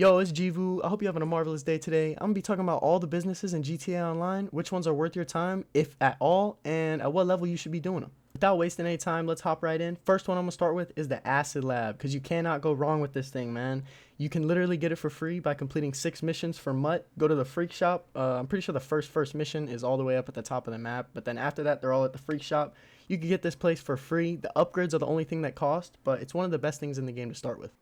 Yo, it's Jivu. I hope you're having a marvelous day today. I'm gonna be talking about all the businesses in GTA Online, which ones are worth your time, if at all, and at what level you should be doing them. Without wasting any time, let's hop right in. First one I'm gonna start with is the Acid Lab, because you cannot go wrong with this thing, man. You can literally get it for free by completing 6 missions for Mutt. Go to the Freak Shop. I'm pretty sure the first mission is all the way up at the top of the map, but then after that, they're all at the Freak Shop. You can get this place for free. The upgrades are the only thing that cost, but it's one of the best things in the game to start with.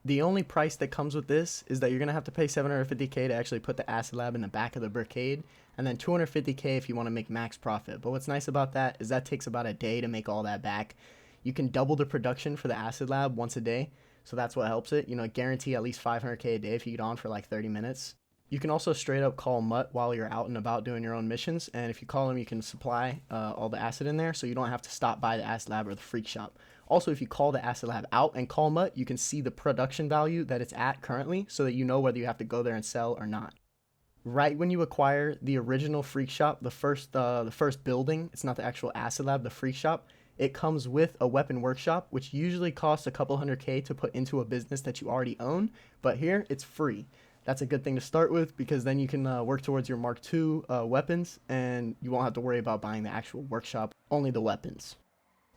The only price that comes with this is that you're going to have to pay 750k to actually put the Acid Lab in the back of the Brickade, and then 250k if you want to make max profit. But what's nice about that is that takes about a day to make all that back. You can double the production for the Acid Lab once a day, so that's what helps it. You know, guarantee at least 500k a day if you get on for like 30 minutes. You can also straight up call Mutt while you're out and about doing your own missions, and if you call him, you can supply all the acid in there, so you don't have to stop by the Acid Lab or the Freak Shop. Also, if you call the Acid Lab out and call Mutt, you can see the production value that it's at currently, so that you know whether you have to go there and sell or not. Right when you acquire the original Freak Shop, the first building, it's not the actual Acid Lab, the Freak Shop, it comes with a weapon workshop, which usually costs a couple hundred K to put into a business that you already own, but here it's free. That's a good thing to start with, because then you can work towards your Mark II weapons, and you won't have to worry about buying the actual workshop, only the weapons.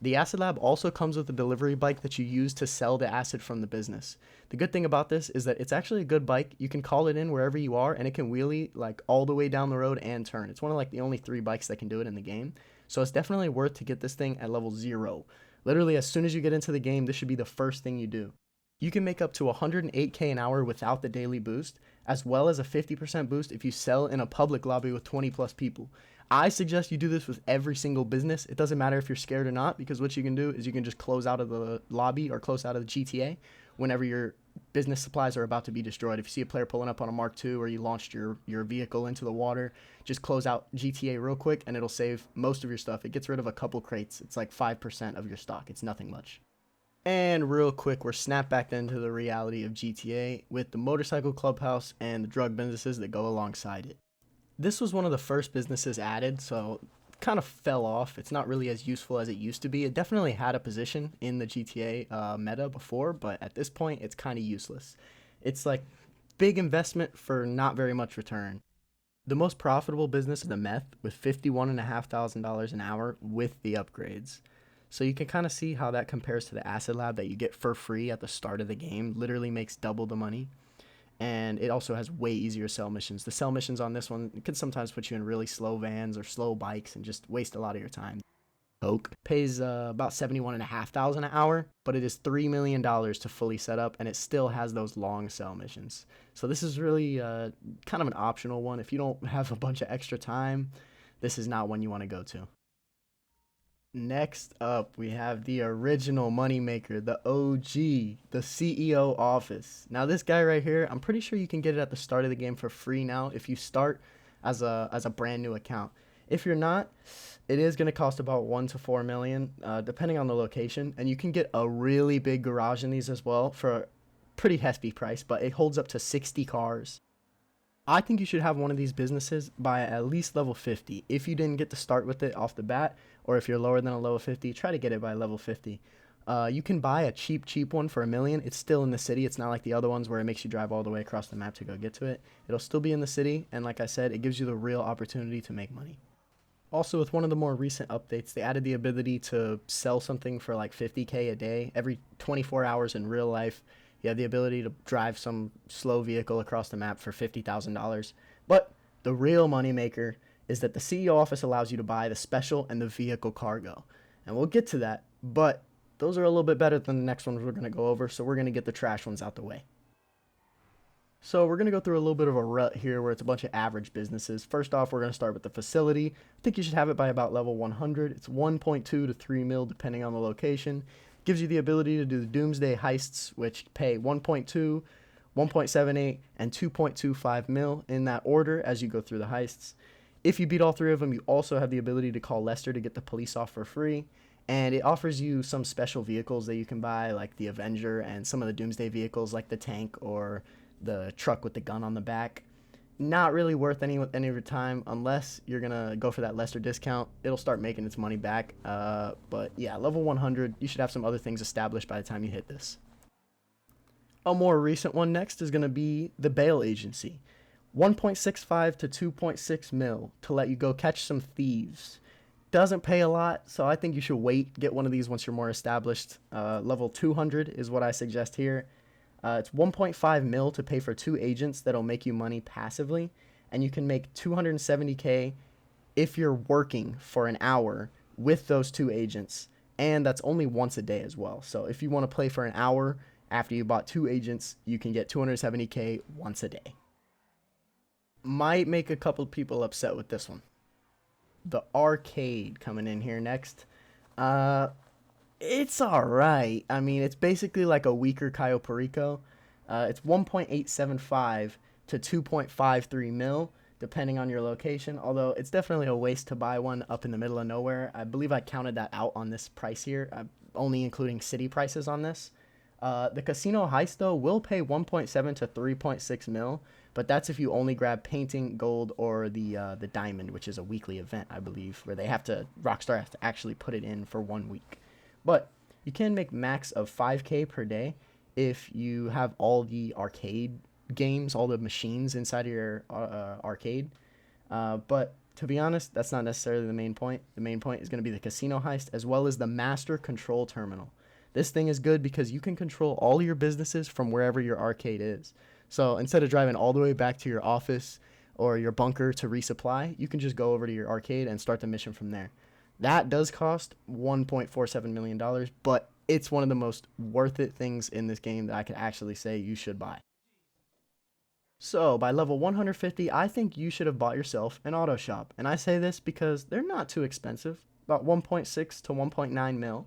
The Acid Lab also comes with a delivery bike that you use to sell the acid from the business. The good thing about this is that it's actually a good bike. You can call it in wherever you are, and it can wheelie like all the way down the road and turn. It's one of like the only 3 bikes that can do it in the game. So it's definitely worth to get this thing at level 0. Literally, as soon as you get into the game, this should be the first thing you do. You can make up to 108k an hour without the daily boost, as well as a 50% boost if you sell in a public lobby with 20 plus people. I suggest you do this with every single business. It doesn't matter if you're scared or not, because what you can do is you can just close out of the lobby or close out of the GTA whenever your business supplies are about to be destroyed. If you see a player pulling up on a Mark II, or you launched your vehicle into the water, just close out GTA real quick and it'll save most of your stuff. It gets rid of a couple crates. It's like 5% of your stock. It's nothing much. And real quick, we're snapped back into the reality of GTA with the motorcycle clubhouse and the drug businesses that go alongside it. This was one of the first businesses added, so it kind of fell off. It's not really as useful as it used to be. It definitely had a position in the GTA meta before, but at this point, it's kind of useless. It's like big investment for not very much return. The most profitable business is the meth, with $51,500 an hour with the upgrades. So you can kind of see how that compares to the Acid Lab that you get for free at the start of the game. Literally makes double the money. And it also has way easier sell missions. The sell missions on this one could sometimes put you in really slow vans or slow bikes and just waste a lot of your time. Coke pays about $71,500 an hour, but it is $3 million to fully set up, and it still has those long sell missions. So this is really kind of an optional one. If you don't have a bunch of extra time, this is not one you want to go to. Next up, we have the original moneymaker, the OG, the CEO office. Now, this guy right here, I'm pretty sure you can get it at the start of the game for free now if you start as a brand new account. If you're not, it is going to cost about 1 to 4 million, depending on the location. And you can get a really big garage in these as well for a pretty hefty price, but it holds up to 60 cars. I think you should have one of these businesses by at least level 50. If you didn't get to start with it off the bat, or if you're lower than a level 50, try to get it by level 50. You can buy a cheap one for $1 million. It's still in the city. It's not like the other ones where it makes you drive all the way across the map to go get to it. It'll still be in the city, and like I said, it gives you the real opportunity to make money. Also, with one of the more recent updates, they added the ability to sell something for like 50k a day. Every 24 hours in real life, you have the ability to drive some slow vehicle across the map for $50,000. But the real moneymaker is that the CEO office allows you to buy the special and the vehicle cargo. And we'll get to that, but those are a little bit better than the next ones we're going to go over, so we're going to get the trash ones out the way. So we're going to go through a little bit of a rut here where it's a bunch of average businesses. First off, we're going to start with the facility. I think you should have it by about level 100. It's 1.2 to 3 mil depending on the location. Gives you the ability to do the Doomsday heists, which pay 1.2, 1.78, and 2.25 mil in that order as you go through the heists. If you beat all 3 of them, you also have the ability to call Lester to get the police off for free. And it offers you some special vehicles that you can buy, like the Avenger and some of the Doomsday vehicles like the tank or the truck with the gun on the back. Not really worth any of your time unless you're gonna go for that Lester discount. It'll start making its money back. But yeah, level 100, you should have some other things established by the time you hit this. A more recent one next is going to be the bail agency. 1.65 to 2.6 mil to let you go catch some thieves. Doesn't pay a lot, so I think you should wait. Get one of these once you're more established. Level 200 is what I suggest here. It's 1.5 mil to pay for 2 agents that'll make you money passively, and you can make 270K if you're working for an hour with those 2 agents, and that's only once a day as well. So if you want to play for an hour after you bought 2 agents, you can get 270K once a day. Might make a couple people upset with this one. The arcade coming in here next. It's alright. I mean, it's basically like a weaker Cayo Perico. It's 1.875 to 2.53 mil, depending on your location. Although it's definitely a waste to buy one up in the middle of nowhere. I believe I counted that out on this price here. I'm only including city prices on this. The casino heist though will pay 1.7 to 3.6 mil, but that's if you only grab painting, gold, or the diamond, which is a weekly event, I believe, where Rockstar has to actually put it in for 1 week. But you can make max of 5K per day if you have all the arcade games, all the machines inside of your arcade. But to be honest, that's not necessarily the main point. The main point is going to be the casino heist as well as the master control terminal. This thing is good because you can control all your businesses from wherever your arcade is. So instead of driving all the way back to your office or your bunker to resupply, you can just go over to your arcade and start the mission from there. That does cost $1.47 million, but it's one of the most worth it things in this game that I can actually say you should buy. So by level 150, I think you should have bought yourself an auto shop. And I say this because they're not too expensive, about 1.6 to 1.9 mil.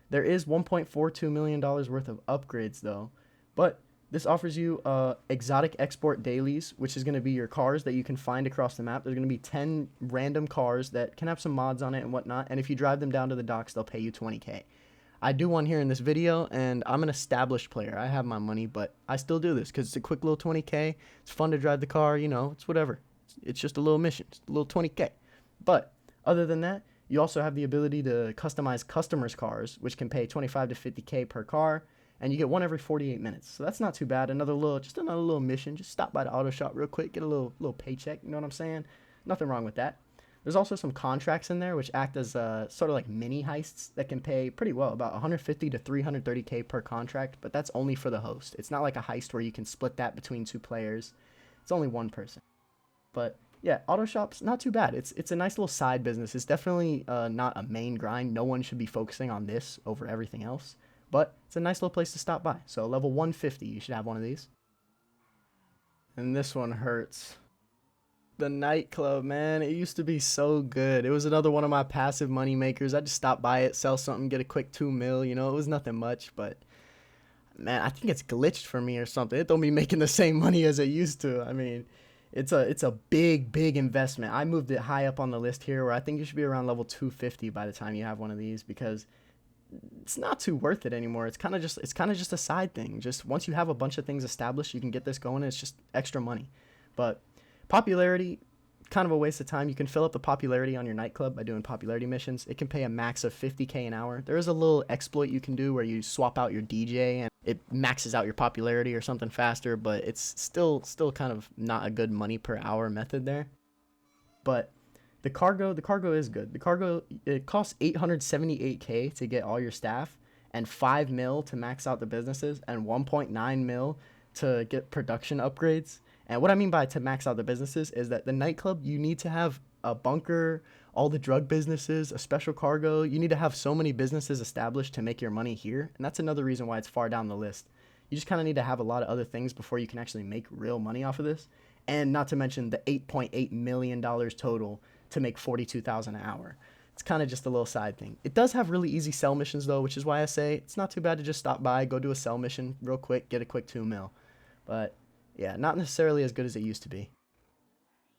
There is $1.42 million worth of upgrades though, but this offers you exotic export dailies, which is going to be your cars that you can find across the map. There's going to be 10 random cars that can have some mods on it and whatnot, and if you drive them down to the docks, they'll pay you 20K. I do one here in this video, and I'm an established player. I have my money, but I still do this because it's a quick little 20K. It's fun to drive the car, you know, it's whatever. It's just a little mission, it's a little 20K. But other than that, you also have the ability to customize customers' cars, which can pay 25 to 50K per car, and you get one every 48 minutes. So that's not too bad. Another little mission. Just stop by the auto shop real quick, get a little paycheck. You know what I'm saying? Nothing wrong with that. There's also some contracts in there which act as sort of like mini heists that can pay pretty well, about 150 to 330K per contract, but that's only for the host. It's not like a heist where you can split that between 2 players. It's only 1 person. But yeah, auto shops, not too bad. It's a nice little side business. It's definitely not a main grind. No one should be focusing on this over everything else. But it's a nice little place to stop by. So level 150, you should have one of these. And this one hurts. The nightclub, man, it used to be so good. It was another one of my passive money makers. I just stop by it, sell something, get a quick 2 mil. You know, it was nothing much, but man, I think it's glitched for me or something. It don't be making the same money as it used to. I mean, it's a big investment. I moved it high up on the list here, where I think you should be around level 250 by the time you have one of these, because it's not too worth it anymore. It's kind of just a side thing. Just once you have a bunch of things established, you can get this going, and it's just extra money. But popularity, kind of a waste of time. You can fill up the popularity on your nightclub by doing popularity missions. It can pay a max of 50K an hour. There is a little exploit you can do where you swap out your DJ and it maxes out your popularity or something faster, but it's still kind of not a good money per hour method there. But the cargo is good. The cargo, it costs 878K to get all your staff, and 5 mil to max out the businesses, and 1.9 mil to get production upgrades. And what I mean by to max out the businesses is that the nightclub, you need to have a bunker, all the drug businesses, a special cargo. You need to have so many businesses established to make your money here. And that's another reason why it's far down the list. You just kind of need to have a lot of other things before you can actually make real money off of this. And not to mention the $8.8 million total to make $42,000 an hour. It's kind of just a little side thing. It does have really easy sell missions though, which is why I say it's not too bad to just stop by, go do a sell mission real quick, get a quick 2 mil. But yeah, not necessarily as good as it used to be.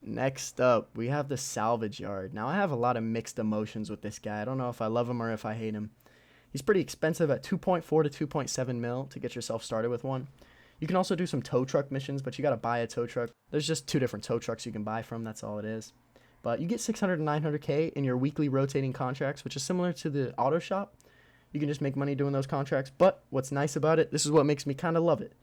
Next up, we have the salvage yard. Now I have a lot of mixed emotions with this guy. I don't know if I love him or if I hate him. He's pretty expensive at 2.4 to 2.7 mil to get yourself started with one. You can also do some tow truck missions, but you got to buy a tow truck. There's just 2 different tow trucks you can buy from. That's all it is. But you get 600 to 900K in your weekly rotating contracts, which is similar to the auto shop. You can just make money doing those contracts. But what's nice about it, this is what makes me kind of love it.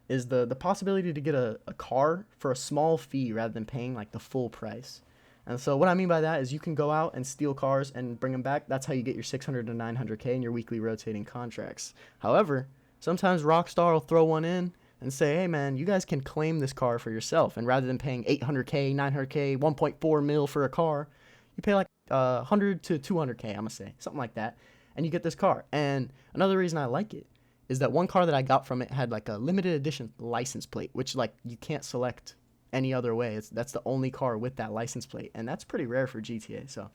is the possibility to get a car for a small fee rather than paying like the full price. And so what I mean by that is you can go out and steal cars and bring them back. That's how you get your 600 to 900K in your weekly rotating contracts. However, sometimes Rockstar will throw one in and say, hey man, you guys can claim this car for yourself. And rather than paying 800K, 900K, 1.4 mil for a car, you pay like 100 to 200K, I'm gonna say, something like that. And you get this car. And another reason I like it is that one car that I got from it had like a limited edition license plate, which like you can't select any other way. That's the only car with that license plate, and that's pretty rare for GTA. So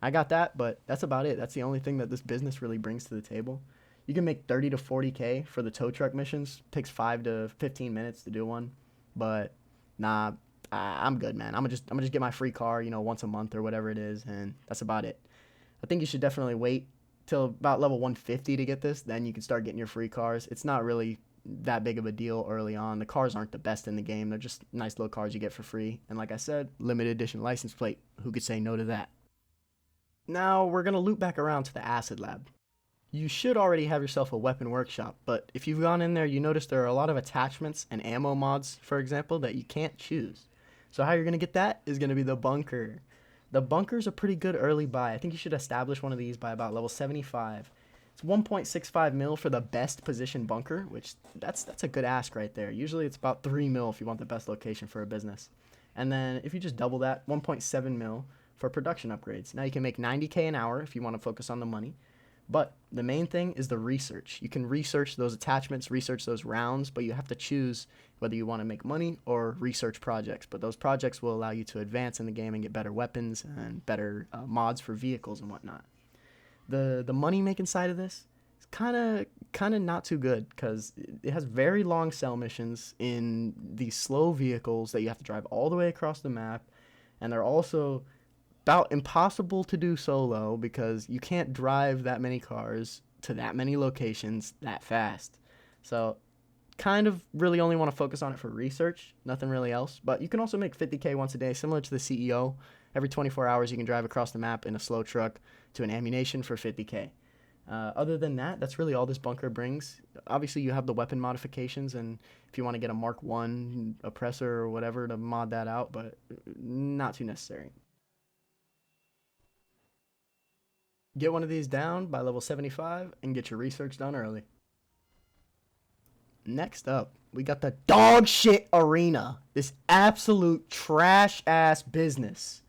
I got that, but that's about it. That's the only thing that this business really brings to the table. You can make 30 to 40K for the tow truck missions. Takes 5 to 15 minutes to do one, but nah, I'm good, man. I'm gonna just get my free car, once a month or whatever it is, and that's about it. I think you should definitely wait till about level 150 to get this. Then you can start getting your free cars. It's not really that big of a deal early on. The cars aren't the best in the game. They're just nice little cars you get for free. And like I said, limited edition license plate. Who could say no to that? Now we're going to loop back around to the acid lab. You should already have yourself a weapon workshop, but if you've gone in there, you notice there are a lot of attachments and ammo mods, for example, that you can't choose. So how you're going to get that is going to be the bunker. The bunker's a pretty good early buy. I think you should establish one of these by about level 75. It's 1.65 mil for the best position bunker, which that's a good ask right there. Usually it's about 3 mil if you want the best location for a business. And then if you just double that, 1.7 mil for production upgrades. Now you can make 90K an hour if you want to focus on the money. But the main thing is the research. You can research those attachments, research those rounds, but you have to choose whether you want to make money or research projects. But those projects will allow you to advance in the game and get better weapons and better mods for vehicles and whatnot. The money making side of this is kind of not too good because it has very long cell missions in these slow vehicles that you have to drive all the way across the map, and they're also about impossible to do solo because you can't drive that many cars to that many locations that fast. So kind of really only want to focus on it for research, nothing really else. But you can also make 50K once a day, similar to the CEO. Every 24 hours you can drive across the map in a slow truck to an ammunition for 50K. Other than that, that's really all this bunker brings. Obviously, you have the weapon modifications, and if you want to get a Mark 1 oppressor or whatever to mod that out, but not too necessary. Get one of these down by level 75 and get your research done early. Next up, we got the dog shit arena. This absolute trash ass business.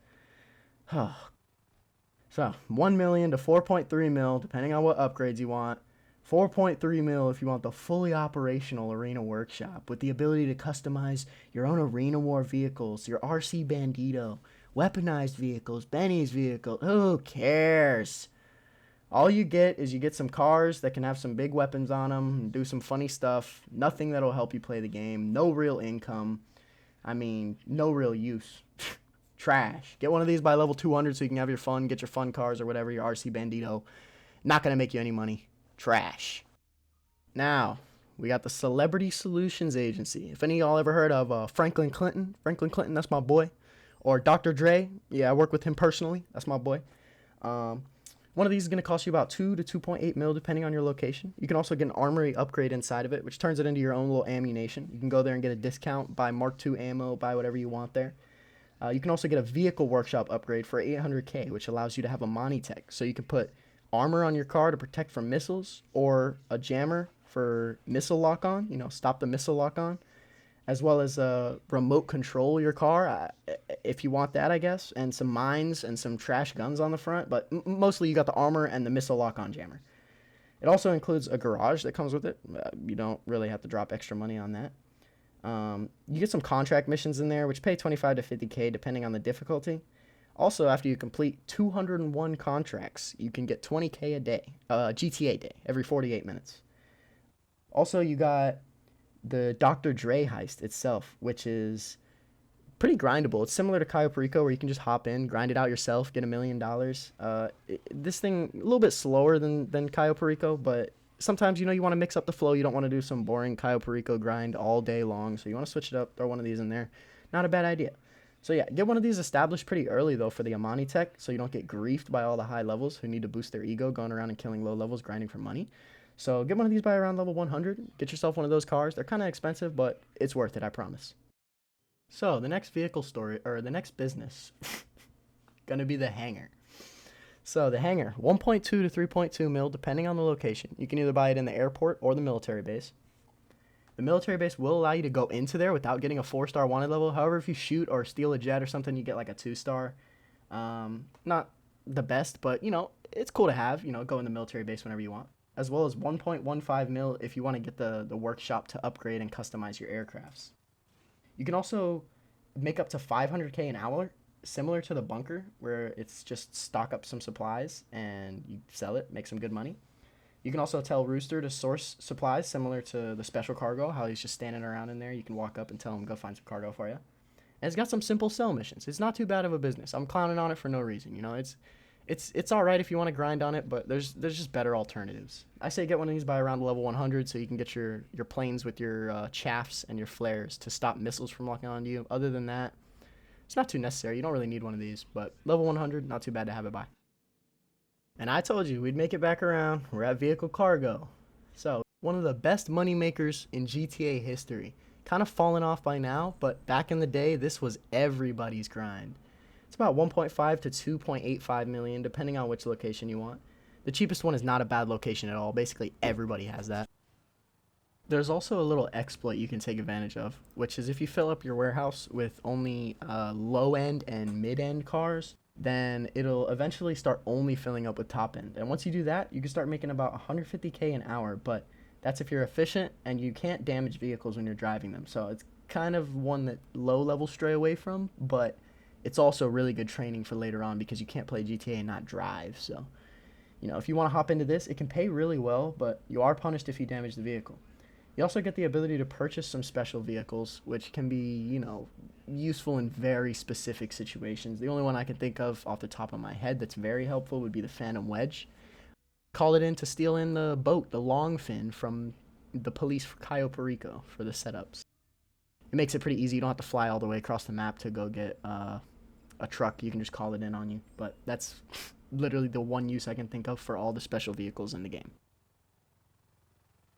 So 1 million to 4.3 mil, depending on what upgrades you want. 4.3 mil if you want the fully operational arena workshop with the ability to customize your own arena war vehicles, your RC Bandito, weaponized vehicles, Benny's vehicle. Who cares? All you get is you get some cars that can have some big weapons on them and do some funny stuff. Nothing that'll help you play the game. No real income. I mean, no real use. Trash. Get one of these by level 200 so you can have your fun, get your fun cars or whatever, your RC Bandito. Not going to make you any money. Trash. Now, we got the Celebrity Solutions Agency. If any of y'all ever heard of Franklin Clinton, that's my boy. Or Dr. Dre, yeah, I work with him personally. That's my boy. One of these is going to cost you about 2 to 2.8 mil depending on your location. You can also get an armory upgrade inside of it, which turns it into your own little ammunition. You can go there and get a discount, buy Mark II ammo, buy whatever you want there. You can also get a vehicle workshop upgrade for 800K, which allows you to have a Monty Tech. So you can put armor on your car to protect from missiles, or a jammer for missile lock-on, stop the missile lock-on, as well as remote control your car, if you want that, I guess, and some mines and some trash guns on the front, but mostly you got the armor and the missile lock-on jammer. It also includes a garage that comes with it. You don't really have to drop extra money on that. You get some contract missions in there, which pay 25 to 50K depending on the difficulty. Also, after you complete 201 contracts, you can get 20K a day, GTA day, every 48 minutes. Also, you got the Dr. Dre heist itself, which is pretty grindable. It's similar to Cayo Perico, where you can just hop in, grind it out yourself, get $1 million. This thing, a little bit slower than Cayo Perico, but sometimes, you want to mix up the flow. You don't want to do some boring Cayo Perico grind all day long, so you want to switch it up, throw one of these in there. Not a bad idea. So yeah, get one of these established pretty early, though, for the Amani Tech, so you don't get griefed by all the high levels who need to boost their ego going around and killing low levels, grinding for money. So get one of these by around level 100. Get yourself one of those cars. They're kind of expensive, but it's worth it, I promise. So the next vehicle story, or the next business, gonna be the hangar. So the hangar, 1.2 to 3.2 mil, depending on the location. You can either buy it in the airport or the military base. The military base will allow you to go into there without getting a 4-star wanted level. However, if you shoot or steal a jet or something, you get like a 2-star. Not the best, but it's cool to have. Go in the military base whenever you want. As well as 1.15 mil if you want to get the workshop to upgrade and customize your aircrafts. You can also make up to 500K an hour, similar to the bunker, where it's just stock up some supplies and you sell it, make some good money. You can also tell Rooster to source supplies, similar to the special cargo, how he's just standing around in there. You can walk up and tell him, go find some cargo for you. And it's got some simple sell missions. It's not too bad of a business. I'm clowning on it for no reason. It's all right if you want to grind on it, but there's just better alternatives. I say get one of these by around level 100 so you can get your planes with your chaffs and your flares to stop missiles from locking onto you. Other than that, it's not too necessary. You don't really need one of these, but level 100, not too bad to have it by. And I told you we'd make it back around. We're at vehicle cargo. So one of the best money makers in GTA history. Kind of fallen off by now, but back in the day, this was everybody's grind. It's about 1.5 to 2.85 million, depending on which location you want. The cheapest one is not a bad location at all. Basically, everybody has that. There's also a little exploit you can take advantage of, which is if you fill up your warehouse with only low-end and mid-end cars, then it'll eventually start only filling up with top-end. And once you do that, you can start making about 150K an hour, but that's if you're efficient and you can't damage vehicles when you're driving them. So it's kind of one that low level stray away from, but it's also really good training for later on because you can't play GTA and not drive. So, if you want to hop into this, it can pay really well, but you are punished if you damage the vehicle. You also get the ability to purchase some special vehicles, which can be, useful in very specific situations. The only one I can think of off the top of my head that's very helpful would be the Phantom Wedge. Call it in to steal in the boat, the Longfin, from the police for Cayo Perico for the setups. It makes it pretty easy. You don't have to fly all the way across the map to go get a truck. You can just call it in on you. But that's literally the one use I can think of for all the special vehicles in the game.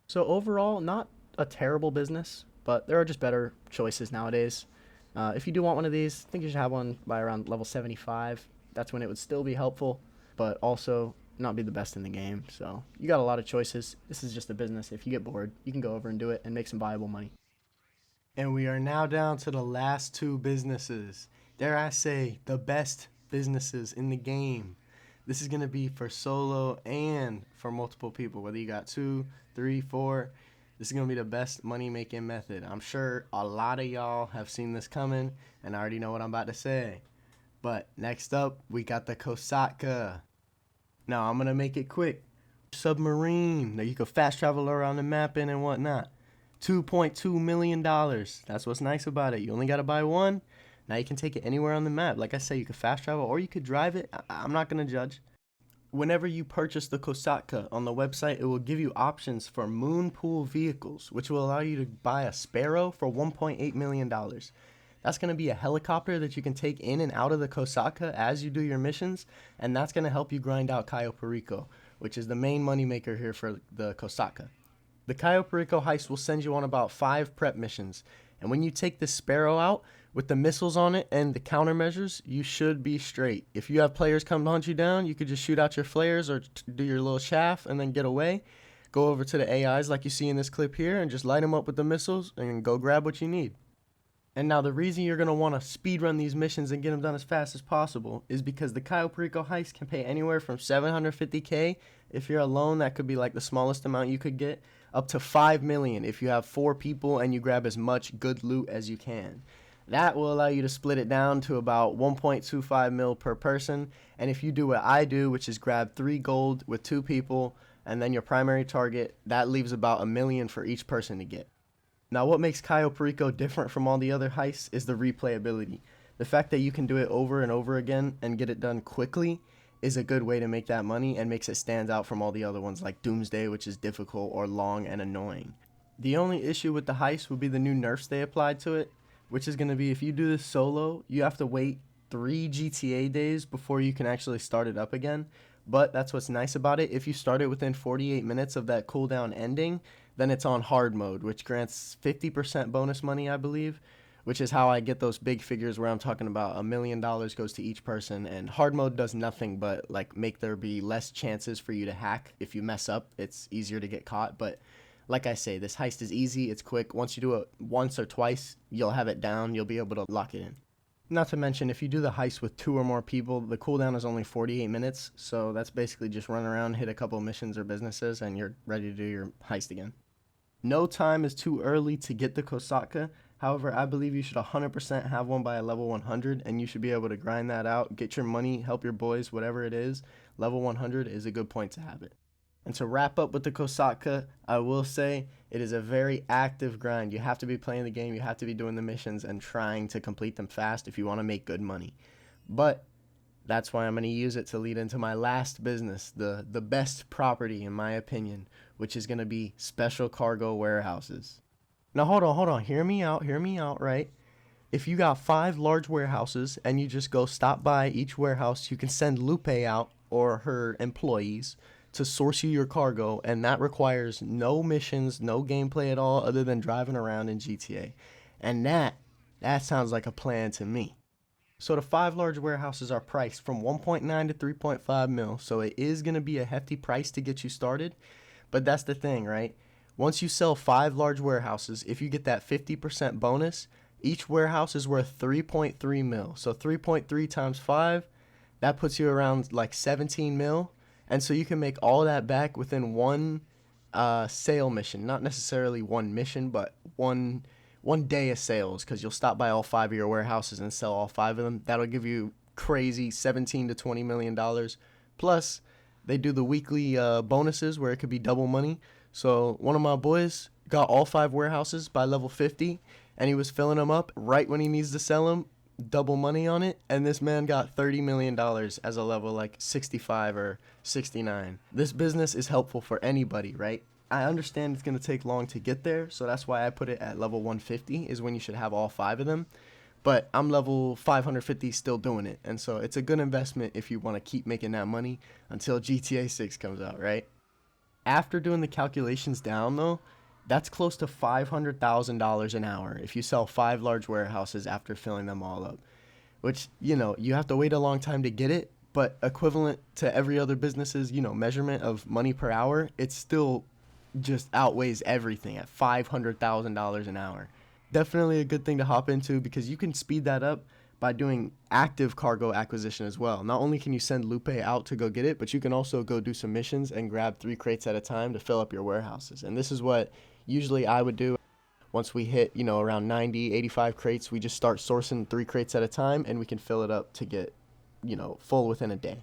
So overall, not a terrible business, but there are just better choices nowadays. If you do want one of these, I think you should have one by around level 75. That's when it would still be helpful, but also not be the best in the game. So you got a lot of choices. This is just a business. If you get bored, you can go over and do it and make some viable money. And we are now down to the last two businesses. Dare I say, the best businesses in the game. This is going to be for solo and for multiple people, whether you got 2, 3, 4. This is going to be the best money-making method. I'm sure a lot of y'all have seen this coming, and I already know what I'm about to say. But next up, we got the Kosatka. Now, I'm going to make it quick. Submarine that you could fast travel around the map in and whatnot. $2.2 million. That's what's nice about it. You only got to buy one. Now you can take it anywhere on the map. Like I say, you could fast travel or you could drive it. I'm not going to judge. Whenever you purchase the Kosatka on the website, it will give you options for moon pool vehicles, which will allow you to buy a Sparrow for $1.8 million. That's going to be a helicopter that you can take in and out of the Kosatka as you do your missions, and that's going to help you grind out Cayo Perico, which is the main moneymaker here for the Kosatka. The Cayo Perico heist will send you on about 5 prep missions, and when you take the Sparrow out, with the missiles on it and the countermeasures, you should be straight. If you have players come to hunt you down, you could just shoot out your flares or do your little chaff and then get away. Go over to the AIs like you see in this clip here and just light them up with the missiles and go grab what you need. And now the reason you're going to want to speed run these missions and get them done as fast as possible is because the Cayo Perico heist can pay anywhere from $750K. If you're alone, that could be like the smallest amount you could get, up to $5 million if you have 4 people and you grab as much good loot as you can. That will allow you to split it down to about 1.25 mil per person. And if you do what I do, which is grab 3 gold with 2 people and then your primary target, that leaves about $1 million for each person to get. Now, what makes Cayo Perico different from all the other heists is the replayability. The fact that you can do it over and over again and get it done quickly is a good way to make that money and makes it stand out from all the other ones like Doomsday, which is difficult or long and annoying. The only issue with the heist would be the new nerfs they applied to it, which is going to be if you do this solo, you have to wait 3 GTA days before you can actually start it up again. But that's what's nice about it. If you start it within 48 minutes of that cooldown ending, then it's on hard mode, which grants 50% bonus money, I believe, which is how I get those big figures where I'm talking about $1 million goes to each person. And hard mode does nothing but like make there be less chances for you to hack. If you mess up, it's easier to get caught. But like I say, this heist is easy, it's quick. Once you do it once or twice, you'll have it down, you'll be able to lock it in. Not to mention, if you do the heist with 2 or more people, the cooldown is only 48 minutes, so that's basically just run around, hit a couple missions or businesses, and you're ready to do your heist again. No time is too early to get the Kosatka. However, I believe you should 100% have one by a level 100, and you should be able to grind that out, get your money, help your boys, whatever it is. Level 100 is a good point to have it. And to wrap up with the Kosatka, I will say it is a very active grind. You have to be playing the game, you have to be doing the missions and trying to complete them fast if you want to make good money. But that's why I'm going to use it to lead into my last business, the best property in my opinion, which is going to be special cargo warehouses. Now hold on, hear me out, right? If you got 5 large warehouses and you just go stop by each warehouse, you can send Lupe out or her employees to source you your cargo, and that requires no missions, no gameplay at all other than driving around in GTA. And that sounds like a plan to me. So the 5 large warehouses are priced from 1.9 to 3.5 mil, so it is going to be a hefty price to get you started. But that's the thing, right? Once you sell 5 large warehouses, if you get that 50% bonus, each warehouse is worth 3.3 mil. So 3.3 times 5, that puts you around like 17 mil. And so you can make all that back within one sale mission. Not necessarily one mission, but one day of sales, because you'll stop by all 5 of your warehouses and sell all 5 of them. That'll give you crazy $17 to $20 million. Plus, they do the weekly bonuses where it could be double money. So one of my boys got all 5 warehouses by level 50, and he was filling them up right when he needs to sell them. Double money on it, and this man got $30 million as a level like 65 or 69. This business is helpful for anybody, right? I understand it's going to take long to get there, so that's why I put it at level 150 is when you should have all 5 of them. But I'm level 550 still doing it, and so it's a good investment if you want to keep making that money until GTA 6 comes out, right? After doing the calculations down though, that's close to $500,000 an hour if you sell 5 large warehouses after filling them all up. Which, you have to wait a long time to get it, but equivalent to every other business's, measurement of money per hour, it still just outweighs everything at $500,000 an hour. Definitely a good thing to hop into because you can speed that up by doing active cargo acquisition as well. Not only can you send Lupe out to go get it, but you can also go do some missions and grab 3 crates at a time to fill up your warehouses. And this is what usually I would do. Once we hit, around 90, 85 crates, we just start sourcing 3 crates at a time, and we can fill it up to get, full within a day.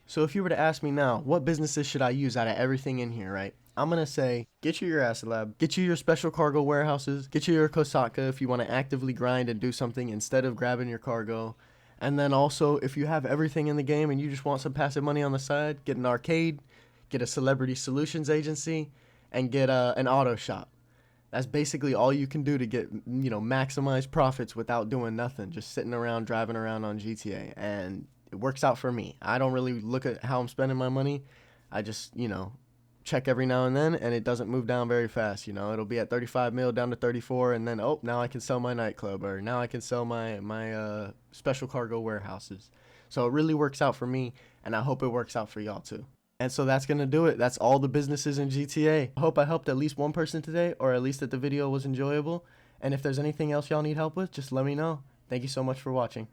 So if you were to ask me now, what businesses should I use out of everything in here, right? I'm going to say, get you your asset lab, get you your special cargo warehouses, get you your Kosatka if you want to actively grind and do something instead of grabbing your cargo. And then also, if you have everything in the game and you just want some passive money on the side, get an arcade, get a celebrity solutions agency, and get an auto shop. That's basically all you can do to get, maximize profits without doing nothing, just sitting around, driving around on GTA. And it works out for me. I don't really look at how I'm spending my money. I just, check every now and then, and it doesn't move down very fast. It'll be at 35 mil down to 34, and then, now I can sell my nightclub, or now I can sell my special cargo warehouses. So it really works out for me, and I hope it works out for y'all too. And so that's going to do it. That's all the businesses in GTA. I hope I helped at least one person today, or at least that the video was enjoyable. And if there's anything else y'all need help with, just let me know. Thank you so much for watching.